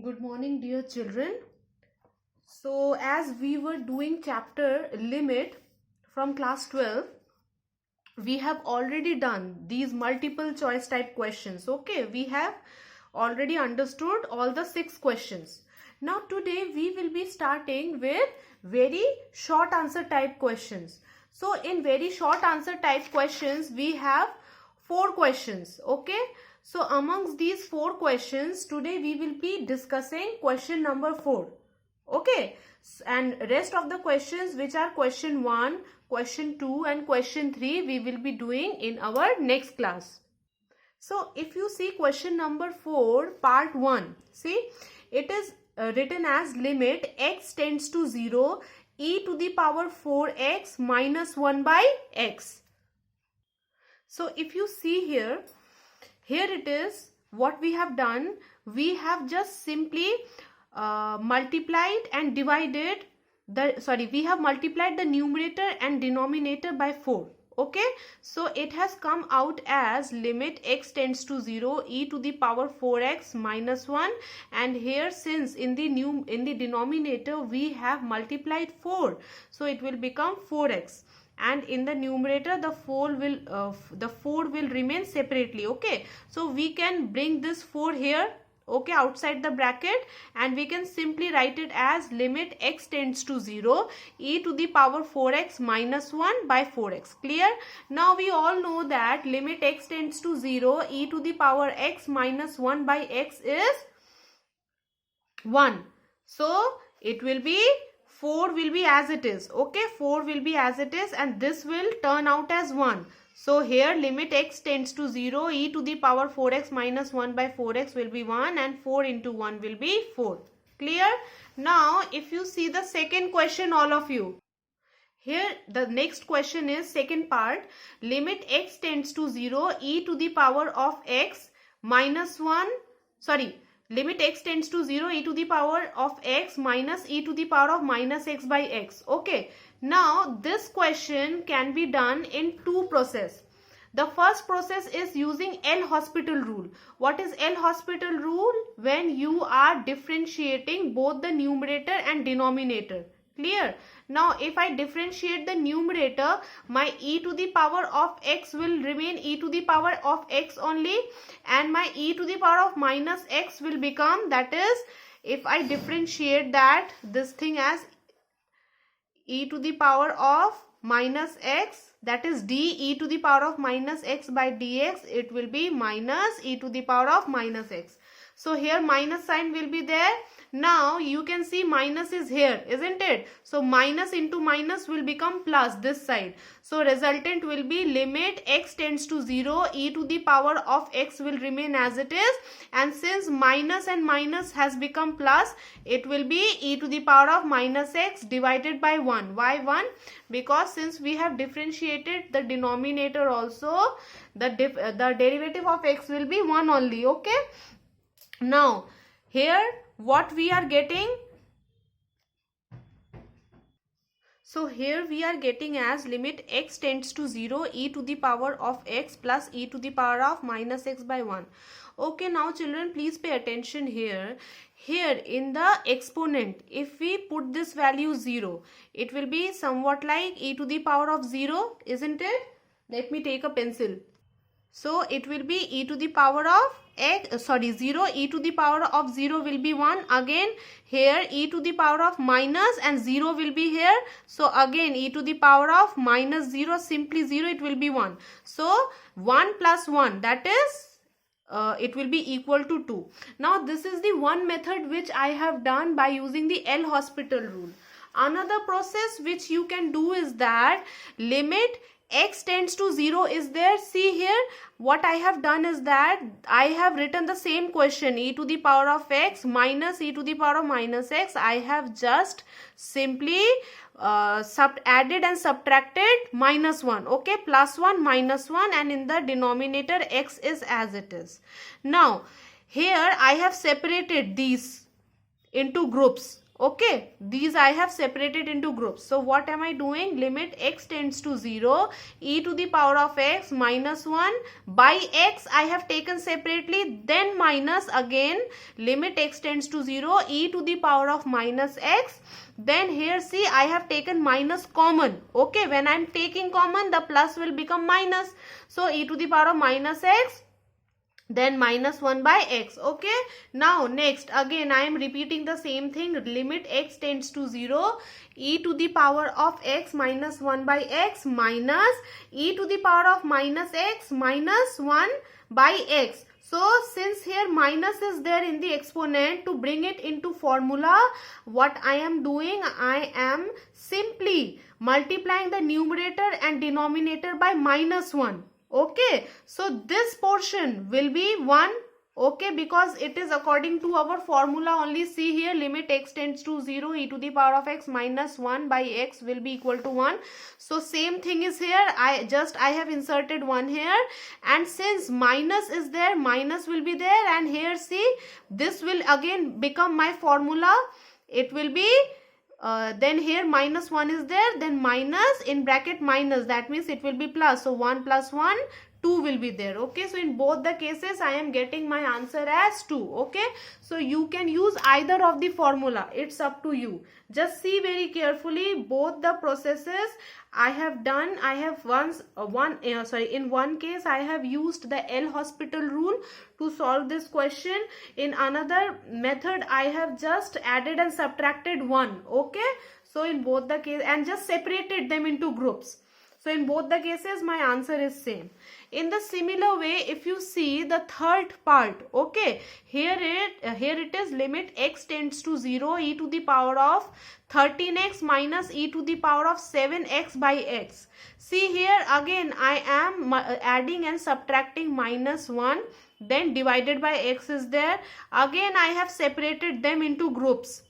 Good morning, dear children. So, as we were doing chapter limit from class 12, we have already done these multiple choice type questions. Okay, we have already understood all the 6 questions. Now, today we will be starting with very short answer type questions. So, in very short answer type questions, we have 4 questions. Okay. So amongst these 4 questions, today we will be discussing question number 4. Okay. And rest of the questions, which are question 1, question 2 and question 3, we will be doing in our next class. So if you see question number 4, part 1, see it is written as limit x tends to 0 e to the power 4x minus 1 by x. So if you see here it is what we have done. We have just simply multiplied and divided we have multiplied the numerator and denominator by 4. Okay, so it has come out as limit x tends to 0 e to the power 4x minus 1, and here since in the denominator we have multiplied 4, so it will become 4x, and in the numerator the 4 will remain separately. Okay, so we can bring this 4 here, okay, outside the bracket, and we can simply write it as limit x tends to 0 e to the power 4x minus 1 by 4x. Clear? Now we all know that limit x tends to 0 e to the power x minus 1 by x is 1. So it will be 4 will be as it is. Okay, 4 will be as it is, and this will turn out as 1. So here limit x tends to 0 e to the power 4x minus 1 by 4x will be 1, and 4 into 1 will be 4. Clear? Now if you see the second question, all of you, here the next question is second part, limit x tends to 0 e to the power of x minus 1, limit x tends to 0 e to the power of x minus e to the power of minus x by x. Okay, now this question can be done in 2 processes. The first process is using L'Hospital rule. What is L'Hospital rule? When you are differentiating both the numerator and denominator. Clear? Now if I differentiate the numerator, my e to the power of x will remain e to the power of x only, and my e to the power of minus x will become, that is, if I differentiate that this thing as e to the power of minus x, that is d e to the power of minus x by dx, it will be minus e to the power of minus x. So here minus sign will be there. Now you can see minus is here, isn't it? So minus into minus will become plus this side. So resultant will be limit x tends to 0 e to the power of x will remain as it is, and since minus and minus has become plus, it will be e to the power of minus x divided by 1. Why 1? Because since we have differentiated the denominator also, the derivative of x will be 1 only. Okay, now here what we are getting, so here we are getting as limit x tends to 0 e to the power of x plus e to the power of minus x by 1. Okay, now children, please pay attention here. Here in the exponent, if we put this value 0, it will be somewhat like e to the power of 0, isn't it? Let me take a pencil. So it will be e to the power of 0 e to the power of 0 will be 1. Again here e to the power of minus and 0 will be here. So again e to the power of minus 0, simply 0, it will be 1. So 1 plus 1, that is it will be equal to 2. Now this is the one method which I have done by using the L'Hospital rule. Another process which you can do is that limit x tends to 0 is there. See here what I have done is that I have written the same question, e to the power of x minus e to the power of minus x. I have just simply added and subtracted minus 1. Okay, plus 1 minus 1, and in the denominator x is as it is. Now here I have separated these into groups. Okay, these I have separated into groups. So what am I doing? Limit x tends to 0, e to the power of x minus 1 by x I have taken separately, then minus again limit x tends to 0, e to the power of minus x. Then here see, I have taken minus common. Okay, when I am taking common, the plus will become minus. So e to the power of minus x, then minus 1 by x. Okay, now next again I am repeating the same thing. Limit x tends to 0, e to the power of x minus 1 by x minus e to the power of minus x minus 1 by x. So since here minus is there in the exponent, to bring it into formula, what I am doing, I am simply multiplying the numerator and denominator by minus 1. Okay, so this portion will be 1. Okay, because it is according to our formula only. See here, limit x tends to 0, e to the power of x minus 1 by x will be equal to 1. So same thing is here. I have inserted 1 here, and since minus is there, minus will be there, and here see, this will again become my formula. It will be then here minus 1 is there, then minus in bracket minus, that means it will be plus. So 1 plus 1, 2 will be there. Okay, so in both the cases I am getting my answer as 2. Okay, so you can use either of the formula, it's up to you. Just see very carefully both the processes I have done. I have in one case I have used the L Hospital rule to solve this question. In another method I have just added and subtracted 1. Okay, so in both the case, and just separated them into groups. So in both the cases my answer is same. In the similar way, if you see the third part, okay, here it is limit x tends to 0, e to the power of 13x minus e to the power of 7x by x. See here again I am adding and subtracting minus 1, then divided by x is there. Again I have separated them into groups.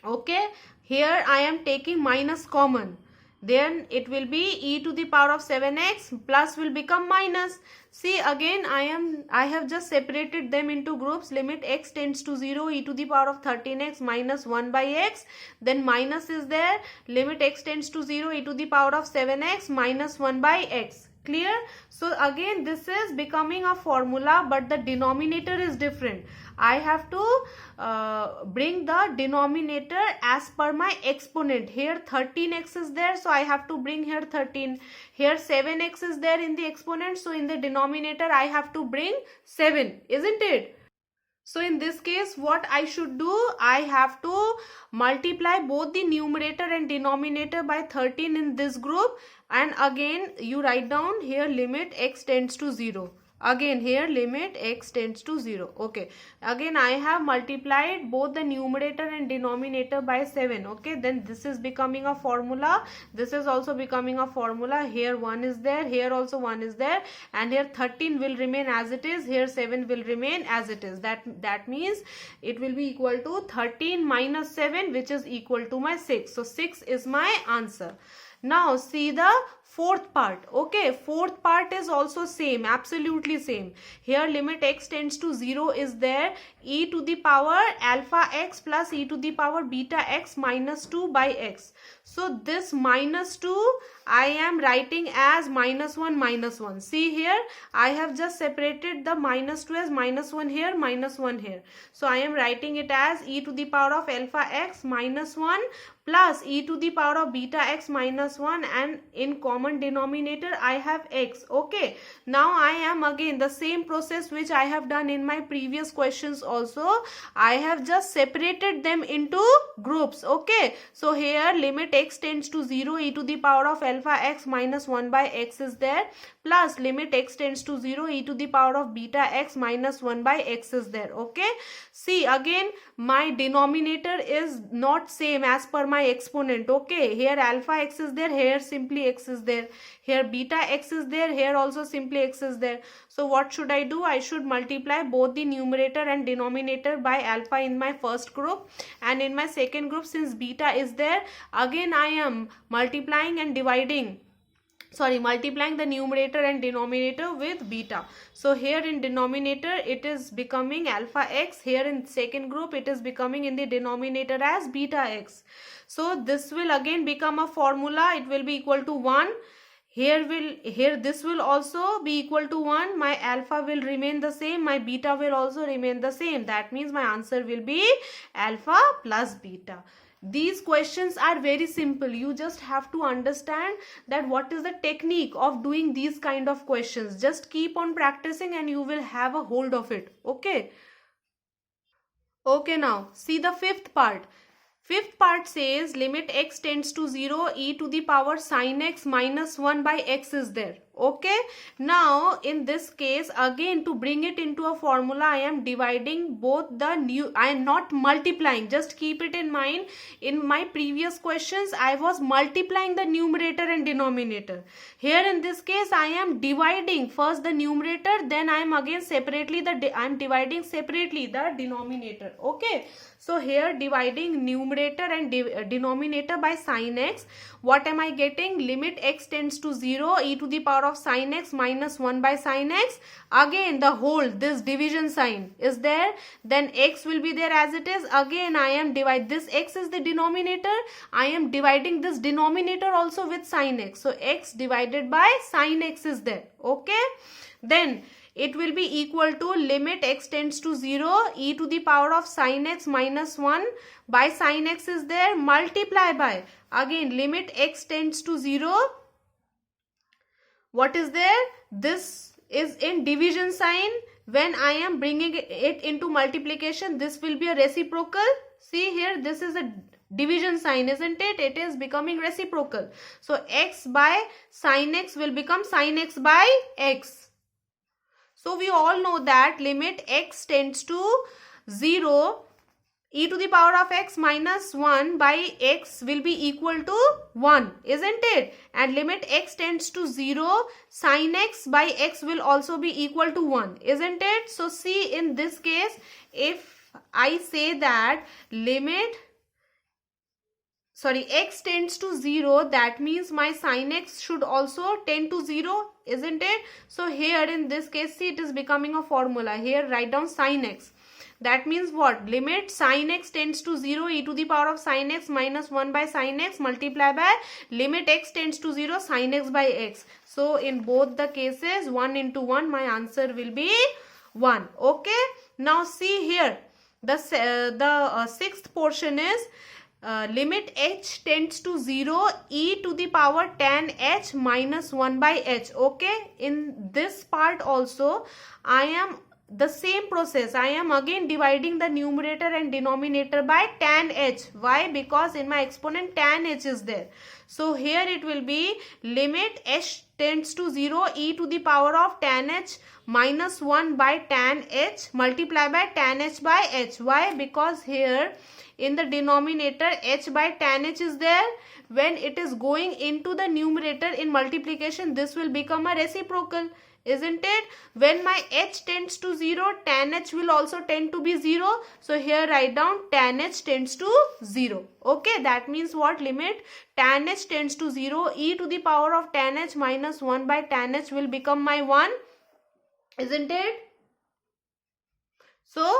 Okay, here I am taking minus common, then it will be e to the power of 7x, plus will become minus. See again I have just separated them into groups. Limit x tends to 0, e to the power of 13x minus 1 by x, then minus is there. Limit x tends to 0, e to the power of 7x minus 1 by x. Clear? So again this is becoming a formula, but the denominator is different. I have to bring the denominator as per my exponent. Here 13x is there, so I have to bring here 13. Here 7x is there in the exponent, so in the denominator I have to bring 7, isn't it? So in this case what I should do, I have to multiply both the numerator and denominator by 13 in this group, and again you write down here limit x tends to 0. Again here limit x tends to 0. Okay, again I have multiplied both the numerator and denominator by 7. Okay, then this is becoming a formula, this is also becoming a formula. Here 1 is there, here also 1 is there, and here 13 will remain as it is, here 7 will remain as it is. That means it will be equal to 13 minus 7, which is equal to my 6. So 6 is my answer. Now see the fourth part. Okay, fourth part is also same, absolutely same. Here limit x tends to 0 is there, e to the power alpha x plus e to the power beta x minus 2 by x. So this minus 2 I am writing as minus 1 minus 1. See here I have just separated the minus 2 as minus 1 here, minus 1 here. So I am writing it as e to the power of alpha x minus 1 plus e to the power of beta x minus 1, and in common denominator I have x. Okay, now I am again the same process which I have done in my previous questions also. I have just separated them into groups. Okay, so here limit x tends to 0, e to the power of alpha x minus 1 by x is there, plus limit x tends to 0, e to the power of beta x minus 1 by x is there. Okay, see again my denominator is not same as per my exponent. Okay, here alpha x is there, here simply x is there, here beta x is there, here also simply x is there. So what should I do? I should multiply both the numerator and denominator by alpha in my first group, and in my second group, since beta is there, again I am multiplying and dividing multiplying the numerator and denominator with beta. So here in denominator it is becoming alpha x, here in second group it is becoming in the denominator as beta x. So this will again become a formula, it will be equal to 1. Here this will also be equal to 1. My alpha will remain the same, my beta will also remain the same. That means my answer will be alpha plus beta. These questions are very simple. You just have to understand that what is the technique of doing these kind of questions. Just keep on practicing and you will have a hold of it. Okay. Okay, now see the fifth part. Fifth part says limit x tends to 0, e to the power sin x minus 1 by x is there. Okay, now in this case again to bring it into a formula I am dividing both the new, I am not multiplying. Just keep it in mind, in my previous questions I was multiplying the numerator and denominator. Here in this case I am dividing first the numerator, then I am again separately I am dividing separately the denominator. Okay, so here dividing numerator and denominator by sin x, what am I getting? Limit x tends to 0, e to the power of sin x minus 1 by sin x. Again the whole, this division sign is there, then x will be there as it is. Again I am this x is the denominator, I am dividing this denominator also with sin x. So x divided by sin x is there. Okay, then it will be equal to limit x tends to 0, e to the power of sin x minus 1 by sin x is there, multiply by again limit x tends to 0. What is there? This is in division sign. When I am bringing it into multiplication, this will be a reciprocal. See here, this is a division sign, isn't it? It is becoming reciprocal. So x by sin x will become sin x by x. So we all know that limit x tends to 0, e to the power of x minus 1 by x will be equal to 1, isn't it? And limit x tends to 0, sin x by x will also be equal to 1, isn't it? So see, in this case, if I say that x tends to 0, that means my sin x should also tend to 0, isn't it? So here in this case, see, it is becoming a formula. Here write down sin x. That means what? Limit sin x tends to 0, e to the power of sin x minus 1 by sin x multiply by limit x tends to 0, sin x by x. So in both the cases, 1 into 1, my answer will be 1. Okay. Now see here, the sixth portion is limit h tends to 0, e to the power tan h minus 1 by h. Okay. In this part also, I am the same process. I am again dividing the numerator and denominator by tan h. Why? Because in my exponent tan h is there. So here it will be limit h tends to 0, e to the power of tan h minus 1 by tan h multiply by tan h by h. Why? Because here in the denominator h by tan h is there. When it is going into the numerator in multiplication, this will become a reciprocal, isn't it? When my h tends to 0, tan h will also tend to be 0. So here write down tan h tends to 0. Okay, that means what? Limit tan h tends to 0, e to the power of tan h minus 1 by tan h will become my 1, isn't it? So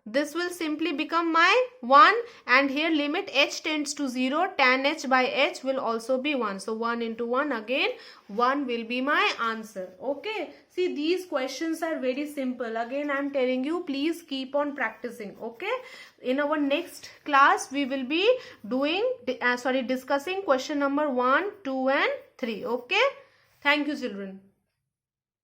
this will simply become my 1, and here limit h tends to 0, tan h by h will also be 1. So 1 into 1, again 1 will be my answer. Okay. See, these questions are very simple. Again, I am telling you, please keep on practicing. Okay. In our next class, we will be discussing question number 1, 2 and 3. Okay. Thank you, children.